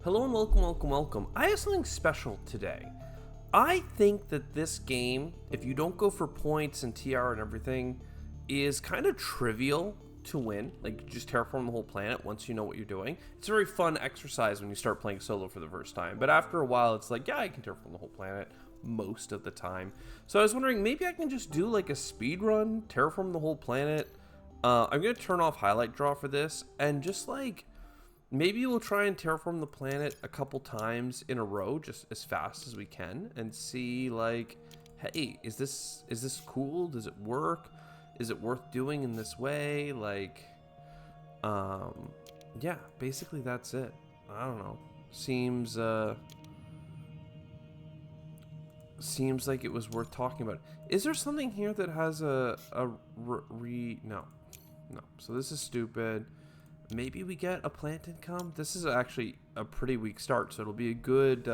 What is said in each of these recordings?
Hello and welcome, welcome, welcome. I have something special today. I think that this game, if you don't go for points and TR and everything, is kind of trivial to win. Like, just terraform the whole planet once you know what you're doing. It's a very fun exercise when you start playing solo for the first time. But after a while, it's like, yeah, I can terraform the whole planet most of the time. So I was wondering, maybe I can just do like a speed run, terraform the whole planet. I'm going to turn off highlight draw for this and just like... maybe we'll try and terraform the planet a couple times in a row, just as fast as we can, and see like, hey, is this cool? Does it work? Is it worth doing in this way? Like, yeah, basically that's it. I don't know. Seems like it was worth talking about. Is there something here that has no. So this is stupid. Maybe we get a plant income. This is actually a pretty weak start, so it'll be a good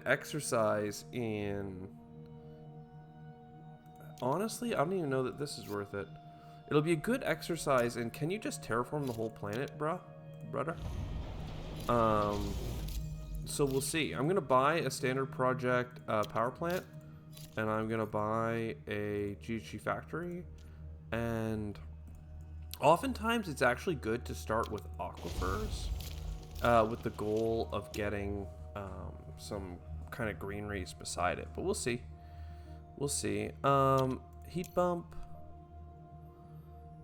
exercise in... honestly, I don't even know that this is worth it. It'll be a good exercise in, can you just terraform the whole planet, brother? So we'll see. I'm gonna buy a standard project power plant, and I'm gonna buy a GHG factory, and oftentimes it's actually good to start with aquifers, with the goal of getting some kind of greeneries beside it. But we'll see. We'll see. Heat bump.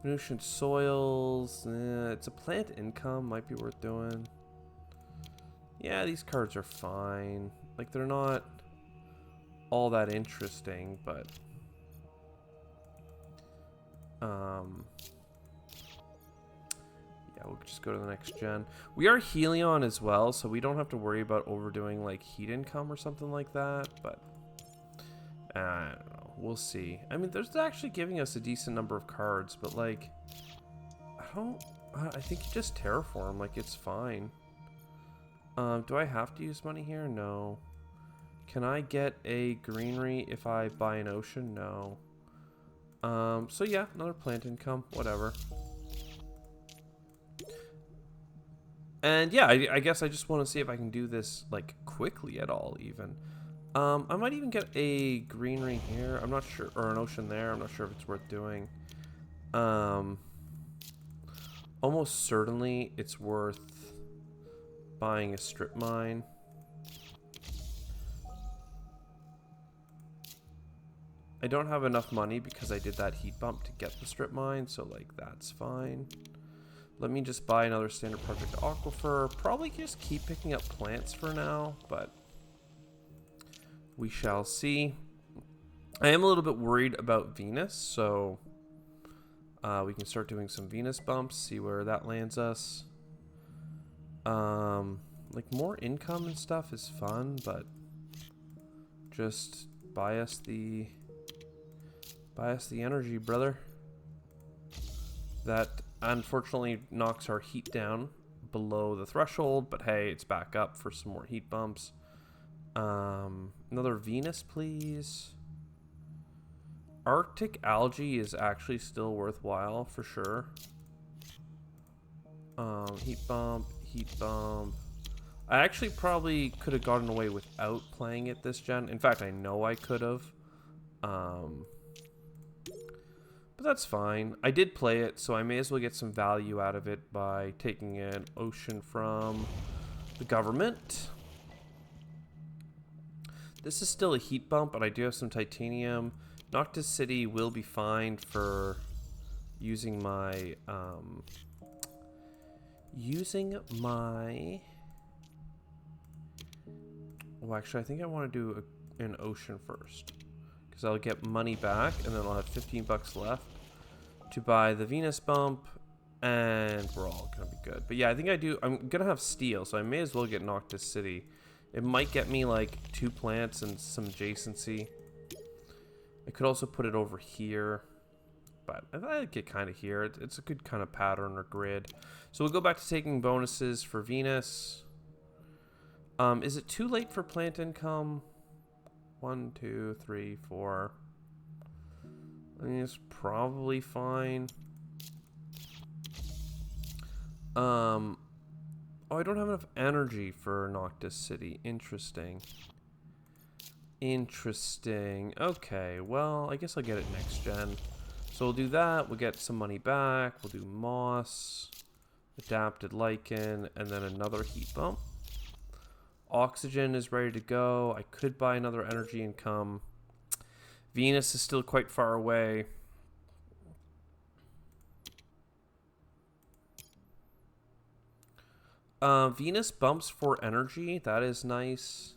Venusian soils. It's a plant income. Might be worth doing. Yeah, these cards are fine. Like, they're not all that interesting, but... yeah, we'll just go to the next gen. We are Helion as well, so we don't have to worry about overdoing like heat income or something like that, but I don't know. We'll see. I mean, there's actually giving us a decent number of cards, but like, I think you just terraform, like it's fine. Do I have to use money here? No. Can I get a greenery if I buy an ocean? No. So yeah, another plant income, whatever. And yeah, I guess I just want to see if I can do this like quickly at all even. I might even get a greenery here. I'm not sure, or an ocean there. I'm not sure if it's worth doing. Almost certainly it's worth buying a strip mine. I don't have enough money because I did that heat bump to get the strip mine, so like that's fine. Let me just buy another standard project aquifer. Probably just keep picking up plants for now, but we shall see. I am a little bit worried about Venus, so we can start doing some Venus bumps, see where that lands us. Like more income and stuff is fun, but just buy us the energy, brother. That unfortunately knocks our heat down below the threshold, but hey, it's back up for some more heat bumps. Another Venus, please. Arctic algae is actually still worthwhile for sure. Heat bump, heat bump. I actually probably could have gotten away without playing it this gen. In fact, I know I could have. But that's fine. I did play it, so I may as well get some value out of it by taking an ocean from the government. This is still a heat bump, but I do have some titanium. Noctis City will be fine for using my... well, actually, I think I want to do an ocean first, because I'll get money back, and then I'll have 15 bucks left to buy the Venus bump, and we're all gonna be good. But yeah, I think I'm gonna have steel, so I may as well get Noctis City. It might get me like 2 plants and some adjacency. I could also put it over here, but I thought I'd get kind of here. It's a good kind of pattern or grid. So we'll go back to taking bonuses for Venus. Is it too late for plant income? 1, 2, 3, 4. I mean, it's probably fine. Oh, I don't have enough energy for Noctis City. Interesting. Interesting. Okay, well, I guess I'll get it next gen. So we'll do that. We'll get some money back. We'll do moss, adapted lichen, and then another heat bump. Oxygen is ready to go. I could buy another energy income. Venus is still quite far away. Venus bumps for energy. That is nice.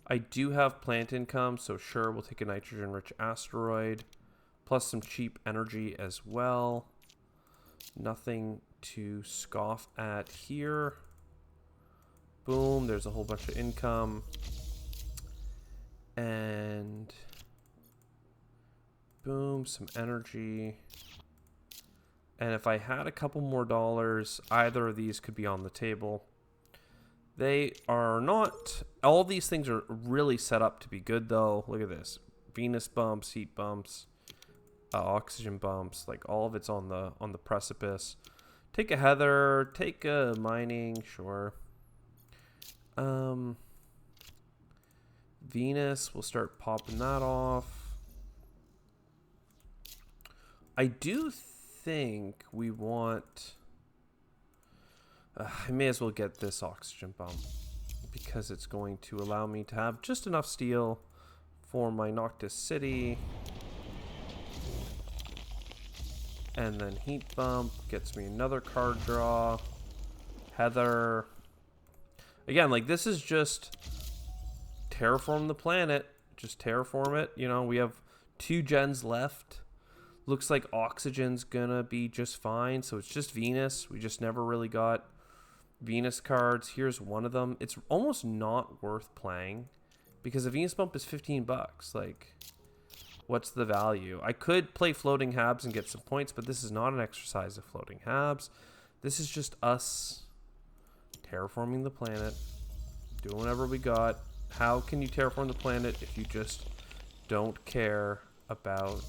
I do have plant income, so sure, we'll take a nitrogen-rich asteroid. Plus some cheap energy as well. Nothing to scoff at here. Boom, there's a whole bunch of income. And boom, some energy. And if I had a couple more dollars, either of these could be on the table. They are not. All these things are really set up to be good, though. Look at this. Venus bumps, heat bumps, oxygen bumps. Like, all of it's on the precipice. Take a heather. Take a mining. Sure. Venus, we'll start popping that off. I do think we want... I may as well get this oxygen bump because it's going to allow me to have just enough steel for my Noctis City. And then heat bump gets me another card draw. Heather. Again, like, this is just terraform the planet. Just terraform it. You know, we have 2 gens left. Looks like oxygen's gonna be just fine. So it's just Venus. We just never really got Venus cards. Here's one of them. It's almost not worth playing because the Venus bump is 15 bucks. Like, what's the value? I could play floating habs and get some points, but this is not an exercise of floating habs. This is just us terraforming the planet, doing whatever we got. How can you terraform the planet if you just don't care about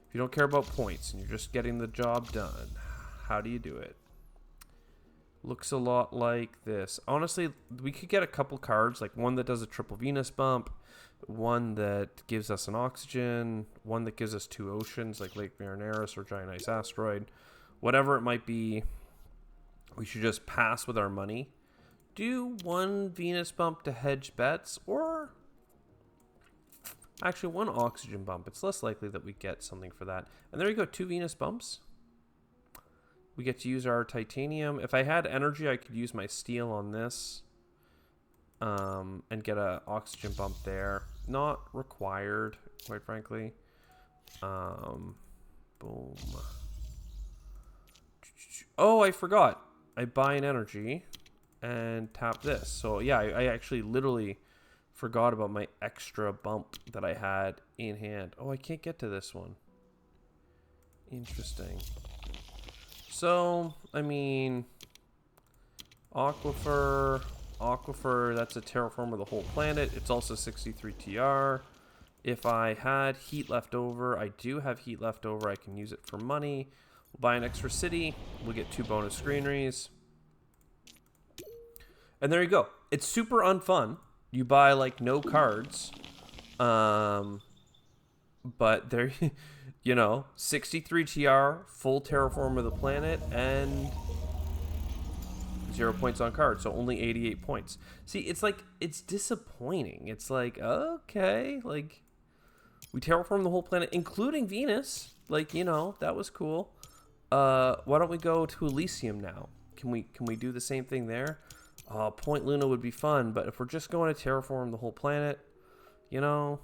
if you don't care about points and you're just getting the job done? How do you do it? Looks a lot like this. Honestly, we could get a couple cards, like one that does a triple Venus bump, one that gives us an oxygen, one that gives us 2 oceans, like Lake Marineris or Giant Ice Asteroid. Whatever it might be, we should just pass with our money. Do 1 Venus bump to hedge bets, or actually 1 oxygen bump. It's less likely that we get something for that. And there you go, 2 Venus bumps. We get to use our titanium. If I had energy, I could use my steel on this and get an oxygen bump there. Not required, quite frankly. Boom. Oh, I forgot. I buy an energy and tap this. So yeah, I actually literally forgot about my extra bump that I had in hand. Oh, I can't get to this one. Interesting. So, I mean, aquifer, that's a terraform of the whole planet. It's also 63 TR. If I had heat left over, I do have heat left over. I can use it for money. We'll buy an extra city. We'll get 2 bonus greeneries. And there you go. It's super unfun. You buy, like, no cards. But there... You know, 63 TR, full terraform of the planet, and 0 points on card, so only 88 points. See, it's like, it's disappointing. It's like, okay, like, we terraform the whole planet, including Venus. Like, you know, that was cool. Why don't we go to Elysium now? Can we do the same thing there? Point Luna would be fun, but if we're just going to terraform the whole planet, you know,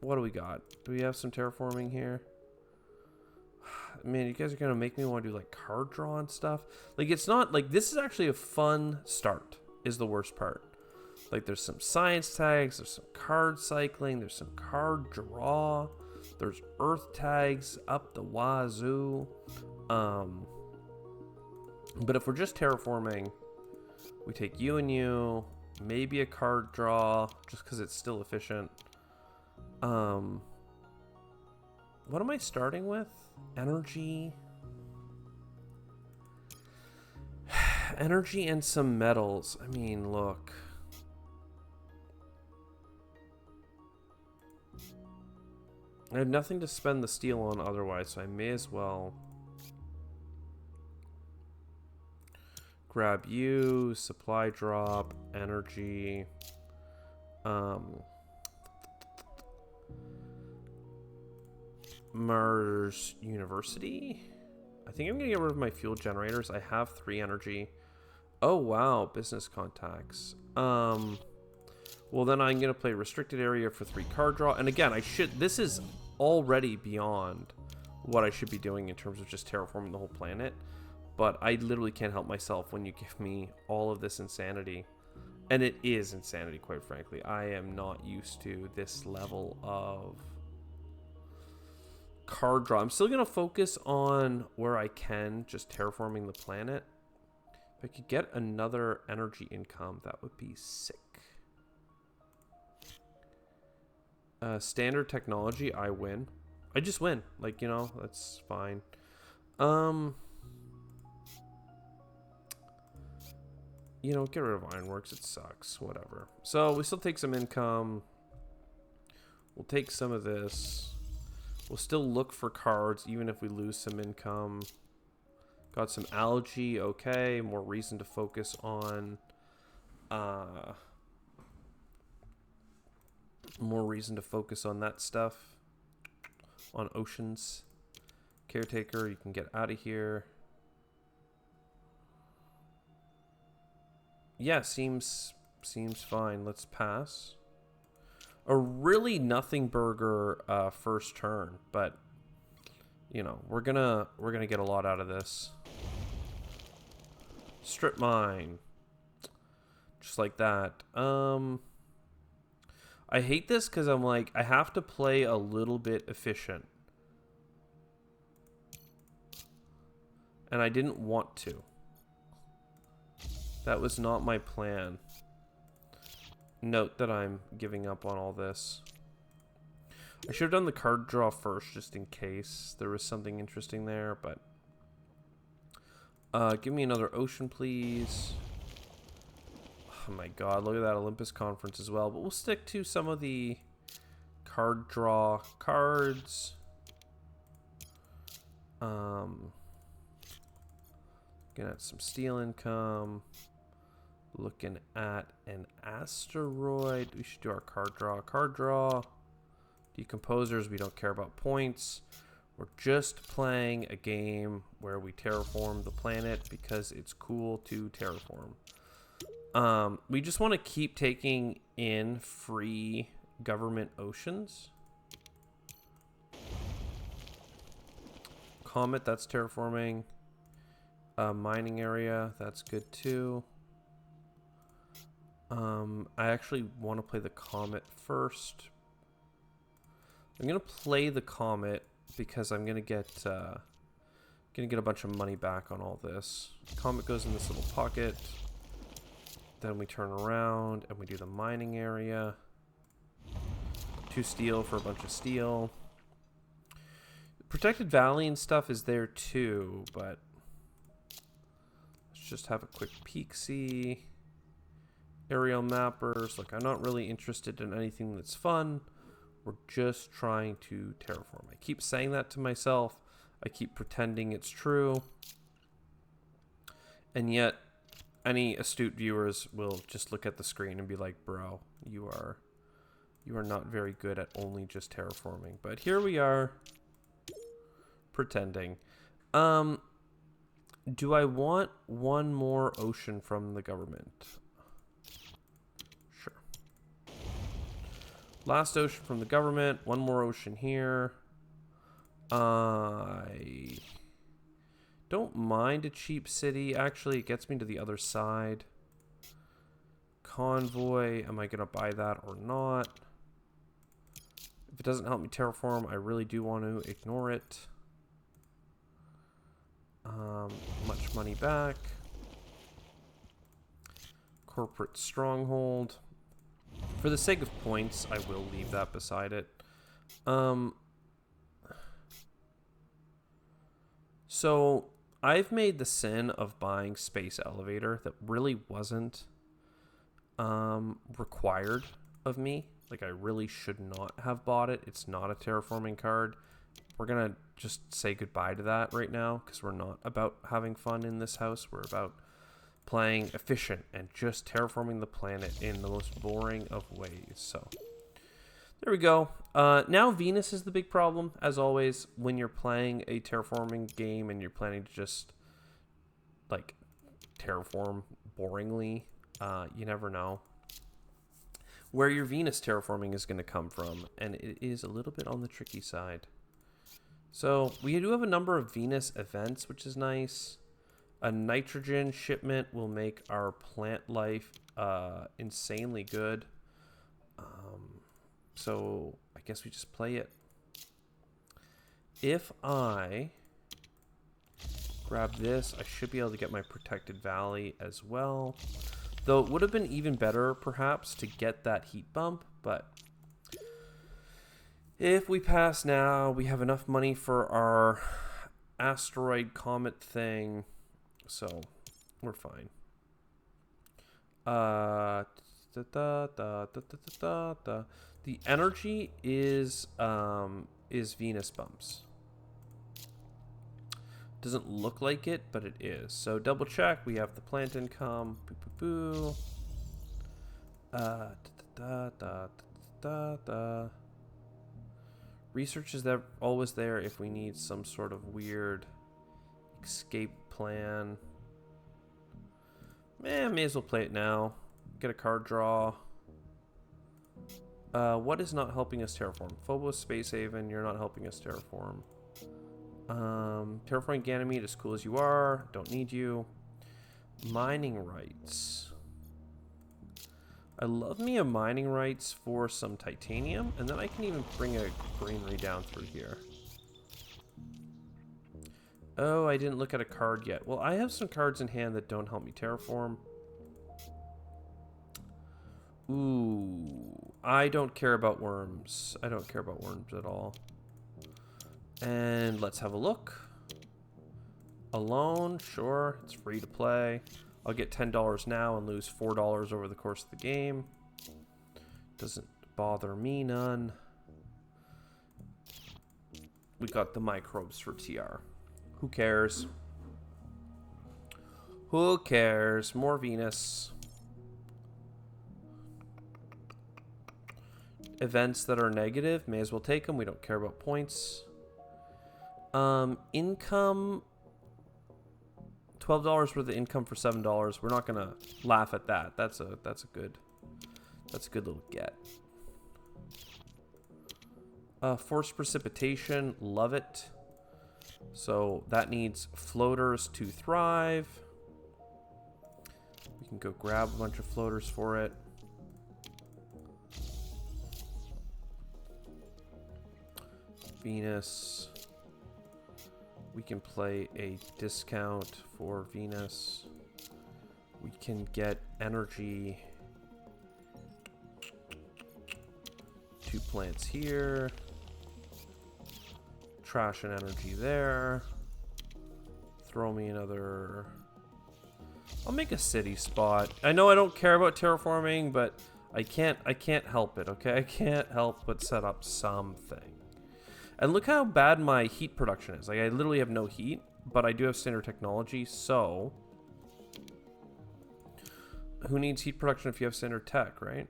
what do we got? Do we have some terraforming here? Man, you guys are gonna make me want to do like card draw and stuff. Like, it's not like, this is actually a fun start is the worst part. Like, there's some science tags, there's some card cycling, there's some card draw, there's earth tags up the wazoo. But if we're just terraforming, we take you and you, maybe a card draw just because it's still efficient. What am I starting with? Energy. energy and some metals. I mean, look. I have nothing to spend the steel on otherwise, so I may as well grab you, supply drop, energy, Mars University. I think I'm gonna get rid of my fuel generators. I have 3 energy. Oh wow, business contacts. Well then I'm gonna play restricted area for 3 card draw. And again, this is already beyond what I should be doing in terms of just terraforming the whole planet. But I literally can't help myself when you give me all of this insanity. And it is insanity, quite frankly. I am not used to this level of card draw. I'm still going to focus on where I can, just terraforming the planet. If I could get another energy income, that would be sick. Standard technology, I win. I just win. Like, you know, that's fine. You know, get rid of Ironworks. It sucks. Whatever. So we still take some income. We'll take some of this. We'll still look for cards, even if we lose some income. Got some algae. Okay. More reason to focus on... more reason to focus on that stuff. On oceans. Caretaker, you can get out of here. Yeah, seems fine. Let's pass. A really nothing burger first turn, but you know, we're gonna get a lot out of this. Strip mine. Just like that. I hate this because I'm like, I have to play a little bit efficient. And I didn't want to. That was not my plan. Note that I'm giving up on all this. I should have done the card draw first, just in case there was something interesting there, but... give me another ocean, please. Oh my god, look at that Olympus conference as well. But we'll stick to some of the card draw cards. Looking at some steel income. Looking at an asteroid. We should do our card draw. Card draw. Decomposers, we don't care about points. We're just playing a game where we terraform the planet because it's cool to terraform. We just want to keep taking in free government oceans. Comet, that's terraforming. Mining area, that's good too. I actually want to play the Comet first. I'm gonna play the Comet because I'm gonna get a bunch of money back on all this. Comet goes in this little pocket. Then we turn around and we do the mining area. 2 steel for a bunch of steel. Protected Valley and stuff is there too, but let's just have a quick peek-see. Aerial mappers. Like, I'm not really interested in anything that's fun. We're just trying to terraform. I keep saying that to myself. I keep pretending it's true. And yet, any astute viewers will just look at the screen and be like, bro, you are not very good at only just terraforming. But here we are, pretending. Do I want one more ocean from the government? Sure. Last ocean from the government. One more ocean here. I don't mind a cheap city. Actually, it gets me to the other side. Convoy. Am I going to buy that or not? If it doesn't help me terraform, I really do want to ignore it. Much money back. Corporate stronghold. For the sake of points, I will leave that beside it. So I've made the sin of buying Space Elevator that really wasn't required of me. Like, I really should not have bought it. It's not a terraforming card. We're going to just say goodbye to that right now because we're not about having fun in this house. We're about playing efficient and just terraforming the planet in the most boring of ways. So there we go. Now Venus is the big problem, as always, when you're playing a terraforming game and you're planning to just, like, terraform boringly. You never know where your Venus terraforming is going to come from, and it is a little bit on the tricky side. So we do have a number of Venus events, which is nice. A nitrogen shipment will make our plant life insanely good. So I guess we just play it. If I grab this, I should be able to get my protected valley as well. Though it would have been even better, perhaps, to get that heat bump. But if we pass now, we have enough money for our asteroid comet thing. So we're fine. The energy is Venus bumps. Doesn't look like it, but it is. So double check. We have the plant income. Boo, boo, boo. Research is always there if we need some sort of weird escape plan. Man, may as well play it now. Get a card draw. What is not helping us terraform? Phobos, Space Haven, you're not helping us terraform. Terraforming Ganymede, as cool as you are, don't need you. Mining rights. I love me a mining rights for some titanium, and then I can even bring a greenery down through here. Oh, I didn't look at a card yet. Well, I have some cards in hand that don't help me terraform. Ooh, I don't care about worms. I don't care about worms at all. And let's have a look. Alone, sure, it's free to play. I'll get $10 now and lose $4 over the course of the game. Doesn't bother me none. We got the microbes for TR. Who cares? Who cares? More Venus. Events that are negative, may as well take them. We don't care about points. Income. $12 worth of income for $7. We're not gonna laugh at that. That's a good little get. Forced precipitation, love it. So that needs floaters to thrive. We can go grab a bunch of floaters for it. Venus. We can play a discount for Venus. We can get energy. 2 plants here. Trash and energy there. Throw me another. I'll make a city spot. I know I don't care about terraforming, but I can't help it, okay? I can't help but set up something. And look how bad my heat production is. Like, I literally have no heat, but I do have standard technology, so who needs heat production if you have standard tech, right?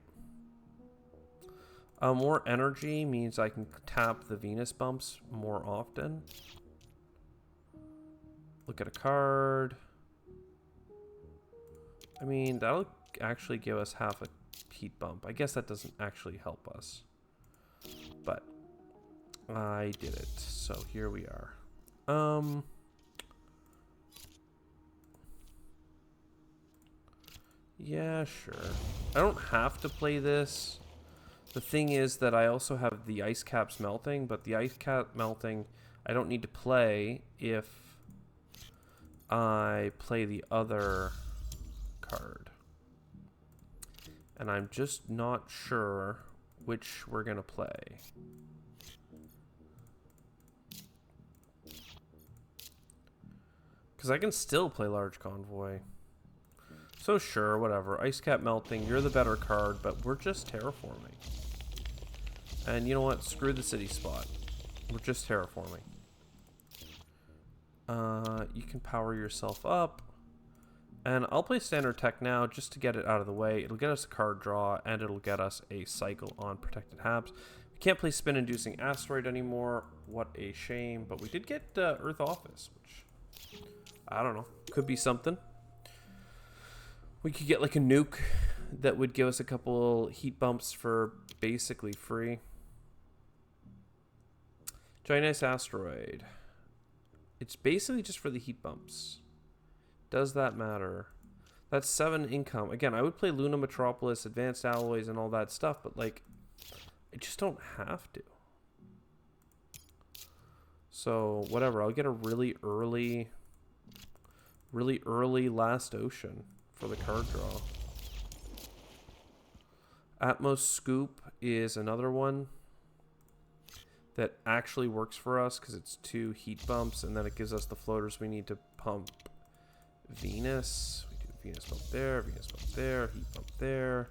More energy means I can tap the Venus bumps more often. Look at a card. I mean, that'll actually give us half a heat bump. I guess that doesn't actually help us, but I did it. So here we are. Yeah, sure. I don't have to play this. The thing is that I also have the ice caps melting, but the ice cap melting I don't need to play if I play the other card. And I'm just not sure which we're going to play. Because I can still play large convoy. So sure, whatever. Ice cap melting, you're the better card, but we're just terraforming. And you know what? Screw the city spot. We're just terraforming. You can power yourself up. And I'll play standard tech now just to get it out of the way. It'll get us a card draw, and it'll get us a cycle on protected habs. We can't play spin-inducing asteroid anymore. What a shame. But we did get Earth Office, which, I don't know, could be something. We could get like a nuke that would give us a couple heat bumps for basically free. Giant Ice Asteroid. It's basically just for the heat bumps. Does that matter? That's 7 income. Again, I would play Luna Metropolis, Advanced Alloys, and all that stuff, but like, I just don't have to. So, whatever. I'll get a really early Last Ocean for the card draw. Atmos Scoop is another one that actually works for us because it's 2 heat bumps, and then it gives us the floaters we need to pump Venus. We do Venus bump there, Venus bump there, heat bump there,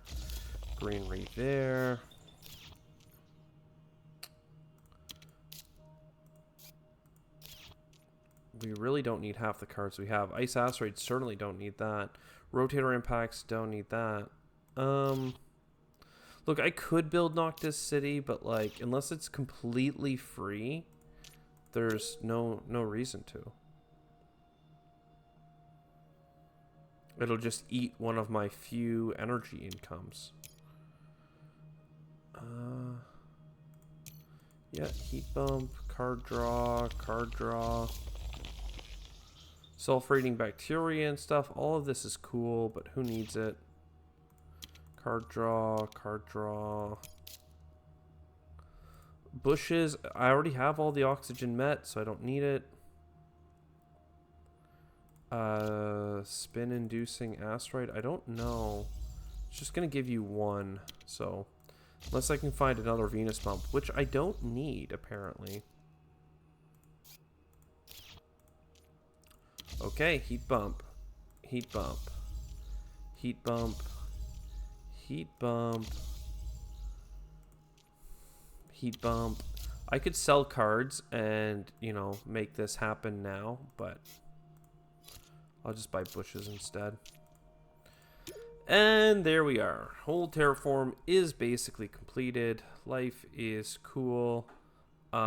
greenery there. We really don't need half the cards we have. Ice Asteroids certainly don't need that. Rotator Impacts don't need that. Look, I could build Noctis City, but like, unless it's completely free, there's no reason to. It'll just eat one of my few energy incomes. Yeah, heat bump, card draw, self-rating bacteria and stuff. All of this is cool, but who needs it? Card draw. Bushes, I already have all the oxygen met, so I don't need it. Spin-inducing asteroid, I don't know. It's just going to give you 1, so unless I can find another Venus bump, which I don't need, apparently. Okay, heat bump. Heat bump. Heat bump. Heat bump. Heat bump. I could sell cards and, you know, make this happen now, but I'll just buy bushes instead. And there we are. Whole terraform is basically completed. Life is cool. Guess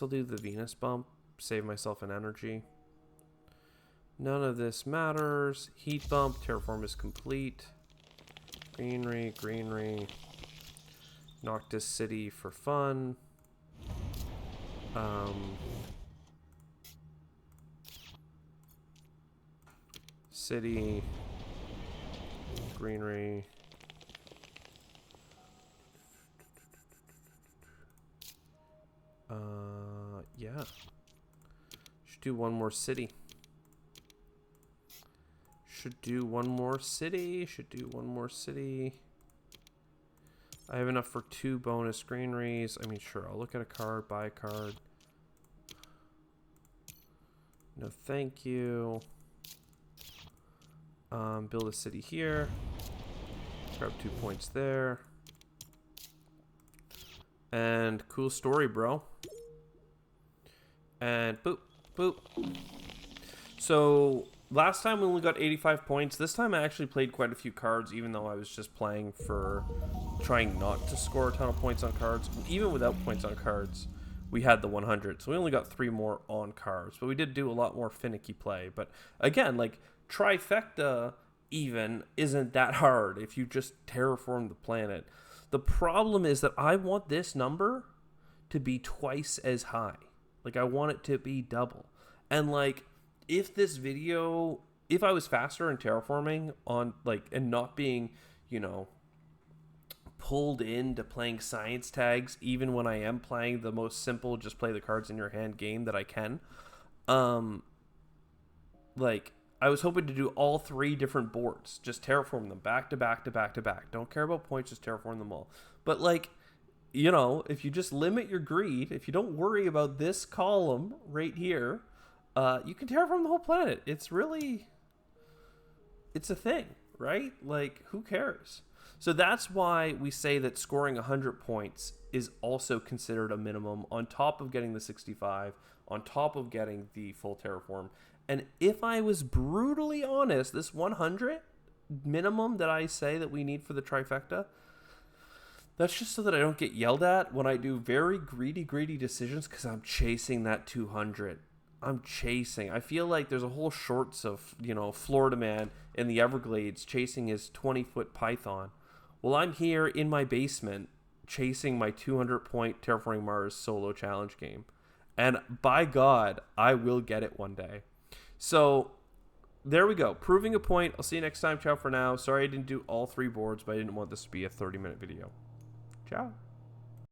I'll do the Venus bump. Save myself an energy. None of this matters. Heat bump. Terraform is complete. Greenery. Noctis City for fun. City. Greenery. Yeah. Should do one more city. Should do one more city. I have enough for 2 bonus greeneries. I mean, sure, I'll look at a card, buy a card. No, thank you. Build a city here. Grab 2 points there. And cool story, bro. And boop, boop. So last time we only got 85 points. This time I actually played quite a few cards, even though I was just playing for trying not to score a ton of points on cards. Even without points on cards, we had the 100. So we only got 3 more on cards. But we did do a lot more finicky play. But again, like, trifecta even isn't that hard if you just terraform the planet. The problem is that I want this number to be twice as high. Like, I want it to be double. And like, if this video, if I was faster in terraforming on like, and not being, you know, pulled into playing science tags, even when I am playing the most simple, just play the cards in your hand game that I can, like, I was hoping to do all 3 different boards, just terraform them back to back to back to back. Don't care about points, just terraform them all. But like, you know, if you just limit your greed, if you don't worry about this column right here, you can terraform the whole planet. It's really, it's a thing, right? Like, who cares? So that's why we say that scoring 100 points is also considered a minimum on top of getting the 65, on top of getting the full terraform. And if I was brutally honest, this 100 minimum that I say that we need for the trifecta, that's just so that I don't get yelled at when I do very greedy decisions because I'm chasing that 200. I'm chasing. I feel like there's a whole shorts of, you know, Florida man in the Everglades chasing his 20-foot python. Well, I'm here in my basement chasing my 200-point Terraforming Mars solo challenge game. And by God, I will get it one day. So there we go. Proving a point. I'll see you next time. Ciao for now. Sorry I didn't do all 3 boards, but I didn't want this to be a 30-minute video. Ciao.